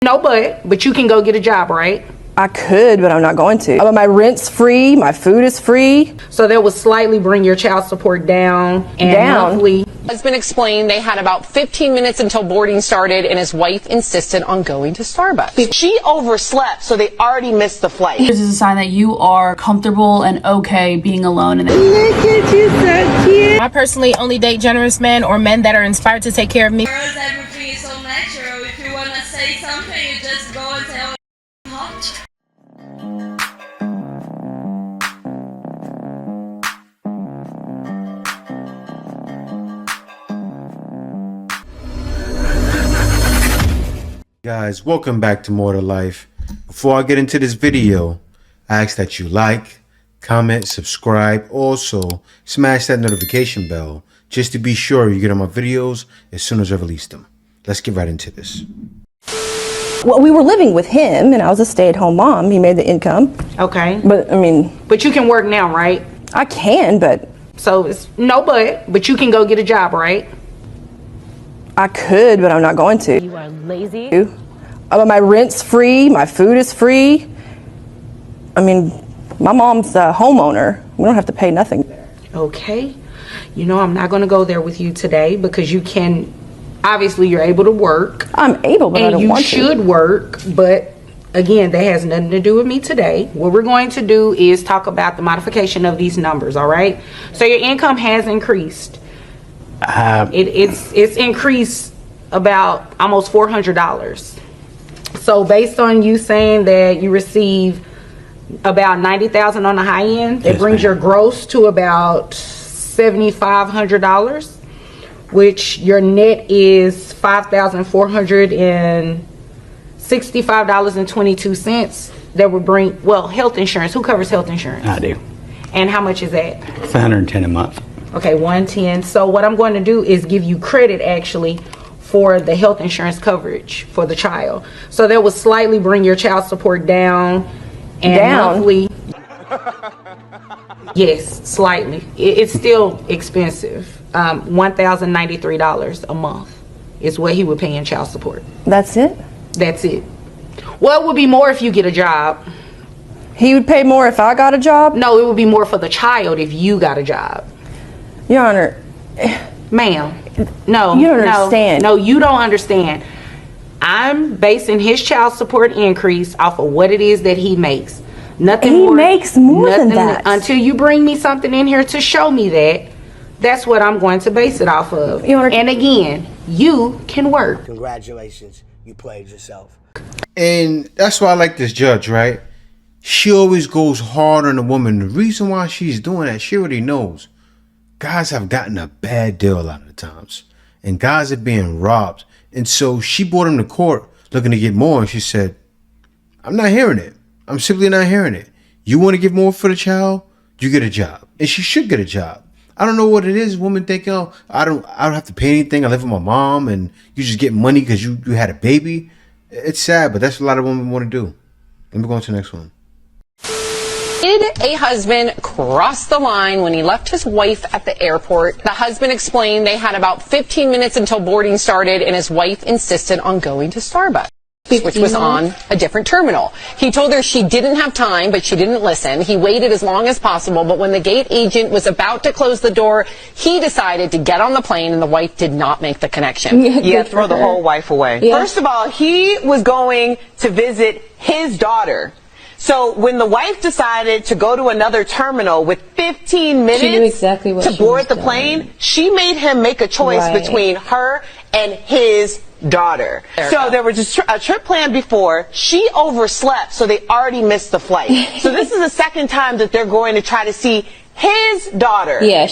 No, but you can go get a job, right? I could, but I'm not going to. My rent's free, my food is free. So that would slightly bring your child support down. And monthly. Husband explained they had about 15 minutes until boarding started, and his wife insisted on going to Starbucks. She overslept, so they already missed the flight. This is a sign that you are comfortable and okay being alone. Look at you, so cute. I personally only date generous men or men that are inspired to take care of me. Girls, everything is so natural. If you want to say something, you just go and tell hot. Guys, welcome back to More to Life. Before I get into this video, I ask that you like, comment, subscribe. Also, smash that notification bell just to be sure you get on my videos as soon as I release them. Let's get right into this. Well, we were living with him, and I was a stay-at-home mom. He made the income. Okay. But, I mean... But you can work now, right? I can, but... So, it's no but you can go get a job, right? I could, but I'm not going to. You are lazy. My rent's free, my food is free. I mean, my mom's a homeowner. We don't have to pay nothing. Okay. You know, I'm not going to go there with you today because you can, obviously you're able to work. I'm able, but I don't want to. And you should work, but again, that has nothing to do with me today. What we're going to do is talk about the modification of these numbers, all right? So your income has increased. It's increased about almost $400. So based on you saying that you receive about $90,000 on the high end, it brings your gross to about $7,500, which your net is $5,465.22. That would bring, well, health insurance. Who covers health insurance? I do. And how much is that? It's $110 a month. Okay, 110. So what I'm going to do is give you credit actually for the health insurance coverage for the child. So that would slightly bring your child support down. And monthly, yes, slightly. It's still expensive. $1,093 a month is what he would pay in child support. That's it? That's it. Well, it would be more if you get a job. He would pay more if I got a job? No, it would be more for the child if you got a job. Your Honor. Ma'am, no. You don't understand. No, you don't understand. I'm basing his child support increase off of what it is that he makes. Nothing more. He makes more than that. Until you bring me something in here to show me that, that's what I'm going to base it off of. And again, you can work. Congratulations, you played yourself. And that's why I like this judge, right? She always goes hard on the woman. The reason why she's doing that, she already knows. Guys have gotten a bad deal a lot of the times. And guys are being robbed. And so she brought him to court looking to get more. And she said, I'm not hearing it. I'm simply not hearing it. You want to give more for the child? You get a job. And she should get a job. I don't know what it is. Women think, oh, I don't have to pay anything. I live with my mom and you just get money because you had a baby. It's sad, but that's what a lot of women want to do. Let me go on to the next one. Did a husband cross the line when he left his wife at the airport? The husband explained they had about 15 minutes until boarding started, and his wife insisted on going to Starbucks, which was on a different terminal. He told her she didn't have time, but she didn't listen. He waited as long as possible, but when the gate agent was about to close the door, he decided to get on the plane, and the wife did not make the connection. Yeah, throw the whole wife away. Yeah. First of all, he was going to visit his daughter. So when the wife decided to go to another terminal with 15 minutes to board the plane, she made him make a choice between her and his daughter. So there was a trip planned before. She overslept, so they already missed the flight. So this is the second time that they're going to try to see his daughter. Yeah.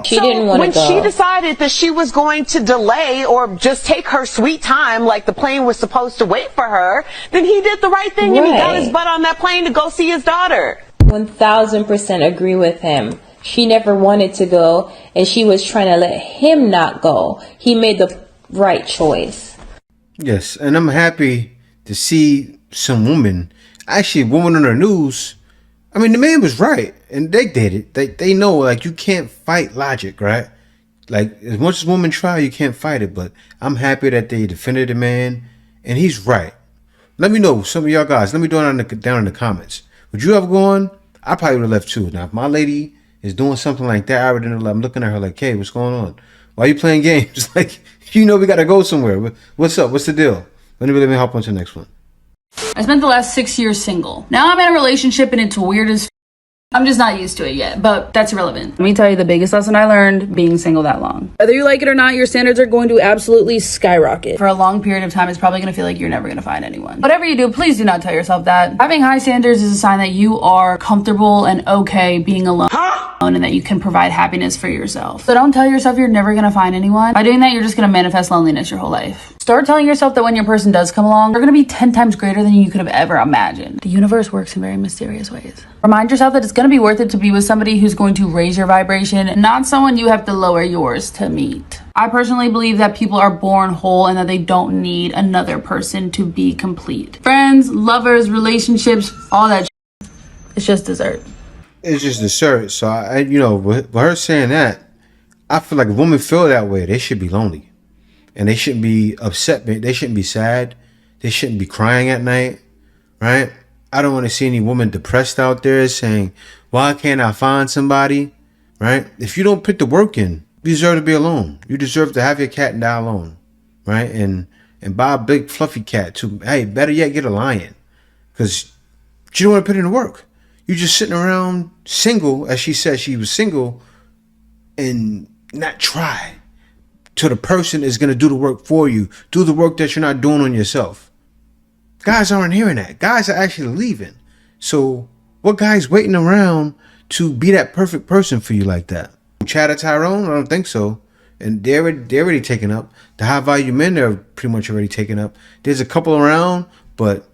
She didn't want to go. When she decided that she was going to delay or just take her sweet time like the plane was supposed to wait for her, then he did the right thing and he got his butt on that plane to go see his daughter. 1000% agree with him. She never wanted to go and she was trying to let him not go. He made the right choice. Yes, and I'm happy to see some woman, actually a woman on the news. I mean, the man was right, and they did it. They know, like, you can't fight logic, right? Like, as much as women try, you can't fight it. But I'm happy that they defended the man And he's right. Let me know, some of y'all guys, let me know down in the comments. Would you have gone? I probably would have left too. Now, if my lady is doing something like that, I would have, I'm looking at her like, hey, what's going on? Why are you playing games? Like, you know we got to go somewhere. What's up? What's the deal? Let me hop on to the next one. I spent the last 6 years single. Now I'm in a relationship and it's weird as I'm just not used to it yet, but that's irrelevant. Let me tell you the biggest lesson I learned being single that long. Whether you like it or not, your standards are going to absolutely skyrocket. For a long period of time, it's probably going to feel like you're never going to find anyone. Whatever you do, please do not tell yourself that. Having high standards is a sign that you are comfortable and okay being alone. And that you can provide happiness for yourself. So don't tell yourself you're never gonna find anyone. By doing that, you're just gonna manifest loneliness your whole life. Start telling yourself that when your person does come along, they're gonna be 10 times greater than you could have ever imagined. The universe works in very mysterious ways. Remind yourself that it's gonna be worth it to be with somebody who's going to raise your vibration, not someone you have to lower yours to meet. I personally believe that people are born whole and that they don't need another person to be complete. Friends, lovers, relationships, all that it's just dessert. It's just dessert. So I with her saying that, I feel like if women feel that way, they should be lonely, and they shouldn't be upset. They shouldn't be sad. They shouldn't be crying at night, right? I don't want to see any woman depressed out there saying, "Why can't I find somebody?" Right? If you don't put the work in, you deserve to be alone. You deserve to have your cat and die alone, right? And buy a big fluffy cat too. Hey, better yet, get a lion, because you don't want to put in the work. You just sitting around single, as she said she was single, and not try till the person is going to do the work for you. Do the work that you're not doing on yourself. Guys aren't hearing that. Guys are actually leaving. So what guy's waiting around to be that perfect person for you like that? Chad or Tyrone? I don't think so. And they're already taken up. The high value men are pretty much already taken up. There's a couple around, but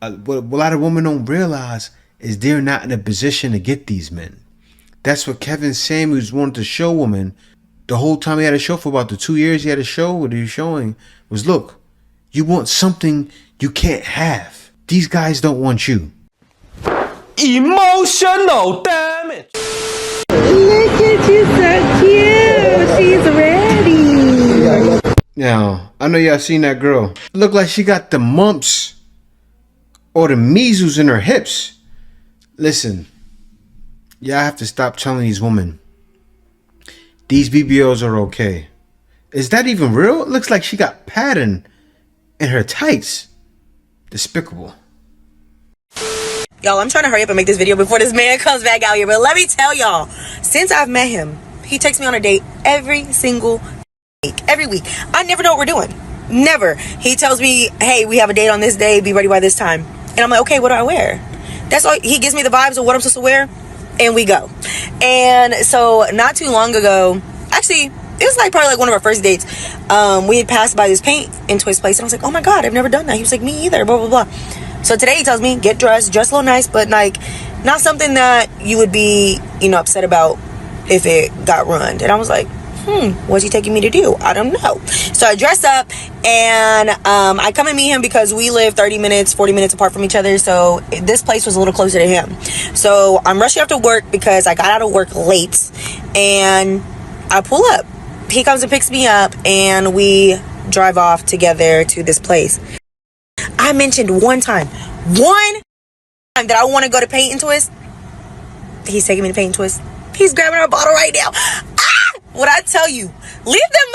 what a lot of women don't realize is they're not in a position to get these men. That's what Kevin Samuels wanted to show women the whole time he had a show. For about the 2 years he had a show, what he was showing was, look, you want something you can't have. These guys don't want you. Emotional damage. Look at you, so cute. She's ready. Now, I know y'all seen that girl. Look like she got the mumps or the measles in her hips. Listen, y'all have to stop telling these women these BBLs are okay. Is that even real? It looks like she got pattern in her tights. Despicable. Y'all, I'm trying to hurry up and make this video before this man comes back out here. But let me tell y'all, since I've met him, he takes me on a date every single week. Every week. I never know what we're doing. Never. He tells me, hey, we have a date on this day. Be ready by this time. And I'm like, okay, what do I wear? That's all. He gives me the vibes of what I'm supposed to wear, and we go. And so not too long ago, actually, it was like probably like one of our first dates. We had passed by this paint into his place, and I was like, oh my God, I've never done that. He was like, me either, blah, blah, blah. So today he tells me, get dressed, dress a little nice, but like not something that you would be, upset about if it got ruined. And I was like, what's he taking me to do? I don't know. So I dress up and I come and meet him because we live 30 minutes, 40 minutes apart from each other. So this place was a little closer to him. So I'm rushing after work because I got out of work late, and I pull up. He comes and picks me up, and we drive off together to this place. I mentioned one time that I want to go to Paint and Twist. He's taking me to Paint and Twist. He's grabbing our bottle right now. What I tell you, leave them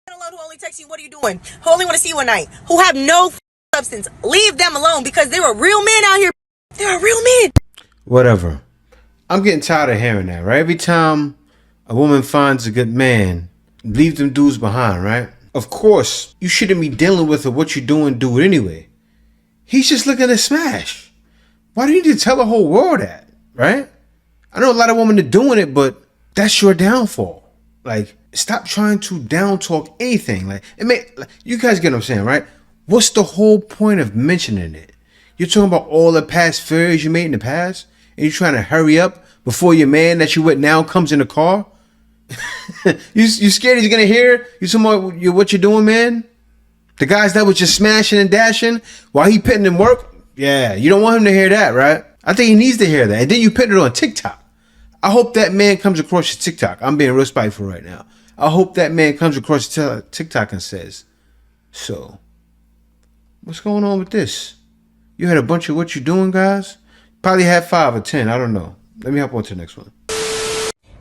alone who only text you, what are you doing? Who only want to see you one night, who have no substance. Leave them alone, because there are real men out here. There are real men. Whatever. I'm getting tired of hearing that, right? Every time a woman finds a good man, leave them dudes behind, right? Of course, you shouldn't be dealing with or what you're doing, do it anyway. He's just looking to smash. Why do you need to tell the whole world that, right? I know a lot of women are doing it, but that's your downfall. Like, stop trying to down talk anything. Like, you guys get what I'm saying, right? What's the whole point of mentioning it? You're talking about all the past failures you made in the past, and you're trying to hurry up before your man that you with now comes in the car. you scared he's gonna hear you talking about what you're doing, man? The guys that was just smashing and dashing while he putting in work. Yeah, you don't want him to hear that, right? I think he needs to hear that. And then you put it on TikTok. I hope that man comes across your TikTok. I'm being real spiteful right now. I hope that man comes across TikTok and says, so, What's going on with this? You had a bunch of what you doing, guys? Probably had 5 or 10. I don't know. Let me hop on to the next one.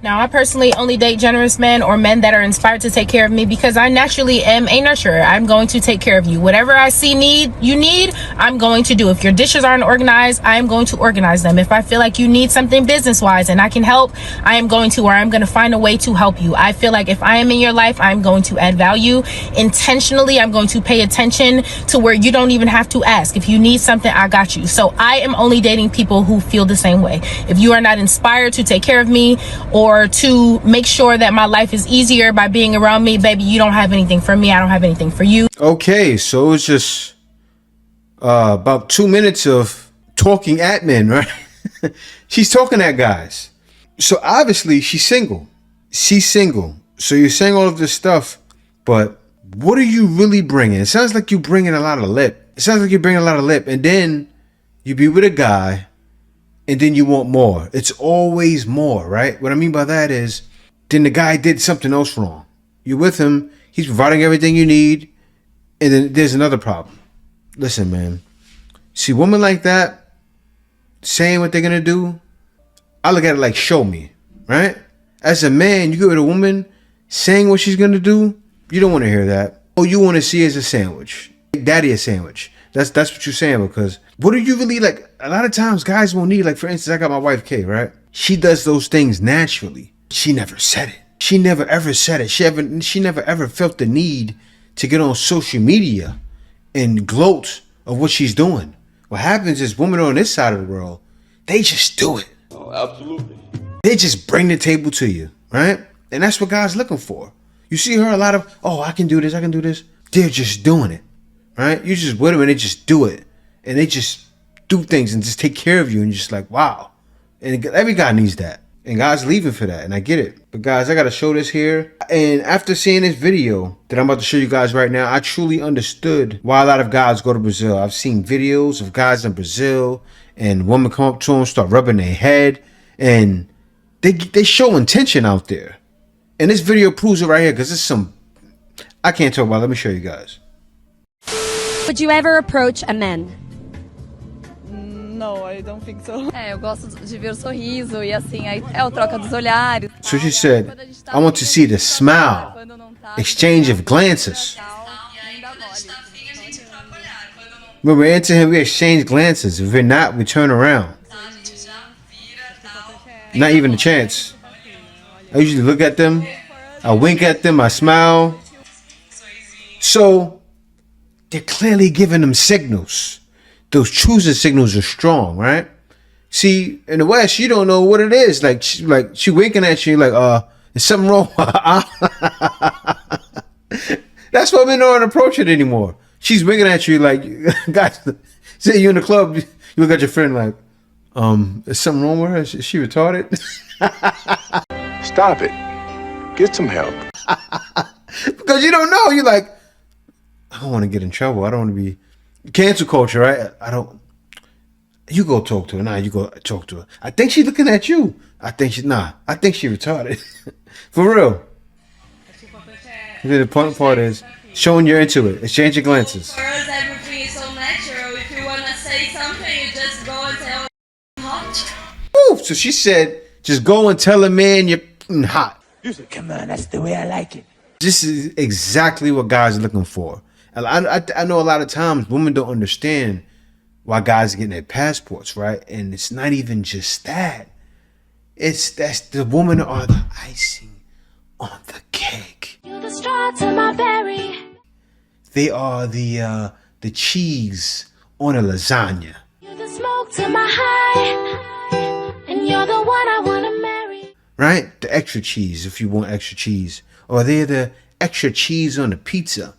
Now, I personally only date generous men or men that are inspired to take care of me because I naturally am a nurturer. I'm going to take care of you. Whatever I see you need, I'm going to do. If your dishes aren't organized, I am going to organize them. If I feel like you need something business-wise and I can help, I am going to, or I'm going to find a way to help you. I feel like if I am in your life, I'm going to add value. Intentionally, I'm going to pay attention to where you don't even have to ask. If you need something, I got you. So I am only dating people who feel the same way. If you are not inspired to take care of me or to make sure that my life is easier by being around me, baby, you don't have anything for me. I don't have anything for you. Okay, so it's just about 2 minutes of talking at men, right? She's talking at guys. So obviously she's single. She's single. So you're saying all of this stuff, but what are you really bringing? It sounds like you're bringing a lot of lip. And then you be with a guy and then you want more. It's always more, right? What I mean by that is, then the guy did something else wrong. You're with him, he's providing everything you need, and then there's another problem. Listen, man. See, women like that, saying what they're gonna do, I look at it like, show me, right? As a man, you get with a woman saying what she's gonna do, you don't want to hear that. All you want to see is a sandwich. Make daddy a sandwich. That's what you're saying, because what are you really like? A lot of times guys won't need, like, for instance, I got my wife Kay, right? She does those things naturally. She never said it. She never ever said it. She never ever felt the need to get on social media and gloat of what she's doing. What happens is women on this side of the world, they just do it. Oh, absolutely. They just bring the table to you, right? And that's what God's looking for. You see her a lot of, oh, I can do this. They're just doing it, right? You just with them and they just do it. And they just do things and just take care of you. And you're just like, wow. And every guy needs that. And God's leaving for that. And I get it. But guys, I got to show this here. And after seeing this video that I'm about to show you guys right now, I truly understood why a lot of guys go to Brazil. I've seen videos of guys in Brazil and women come up to them, start rubbing their head. And they show intention out there. And this video proves it right here, because it's some, I can't talk about it. Let me show you guys. Would you ever approach a man? No, I don't think so. Eu gosto de ver o sorriso e assim, aí é a troca dos olhares. So she said, I want to see the smile, exchange of glances. When we're into him, we exchange glances. If we're not, we turn around. Not even a chance. I usually look at them, I wink at them, I smile. So they're clearly giving them signals. Those choosing signals are strong, right? See, in the West, you don't know what it is. Like she winking at you, like, there's something wrong. That's why men don't approach it anymore. She's winking at you like, guys, say you're in the club, you look at your friend like, is something wrong with her? Is she retarded? Stop it. Get some help. Because you don't know. You're like, I don't want to get in trouble. I don't want to be cancel culture, right? You go talk to her. Nah, you go talk to her. I think she's looking at you. I think she retarded. For real. The important part is showing you're into it. Exchange your glances. For us, everything is so natural. If you want to say something, you just go and tell hot. Woo! So she said, just go and tell a man you're hot. You said, come on, that's the way I like it. This is exactly what guys are looking for. I know a lot of times women don't understand why guys are getting their passports, right? And it's not even just that. That's the women are the icing on the cake. You're the straw to my berry. They are the cheese on a lasagna. You're the smoke to my high, and you're the one I want to marry. Right? The extra cheese, if you want extra cheese. Or they're the extra cheese on the pizza.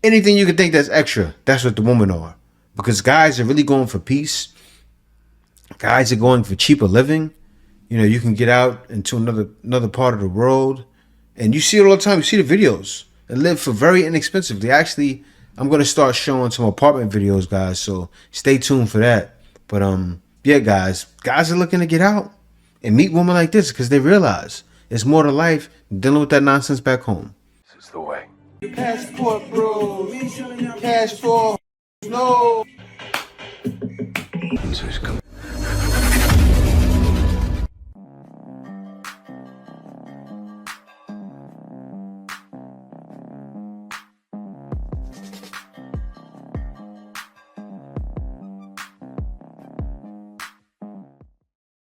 Anything you can think that's extra, that's what the women are. Because guys are really going for peace. Guys are going for cheaper living. You know, you can get out into another part of the world. And you see it all the time. You see the videos. They live for very inexpensively. Actually, I'm going to start showing some apartment videos, guys. So stay tuned for that. But yeah, guys are looking to get out and meet women like this because they realize it's more to life than dealing with that nonsense back home. This is the way. Passport, bro. Passport. Come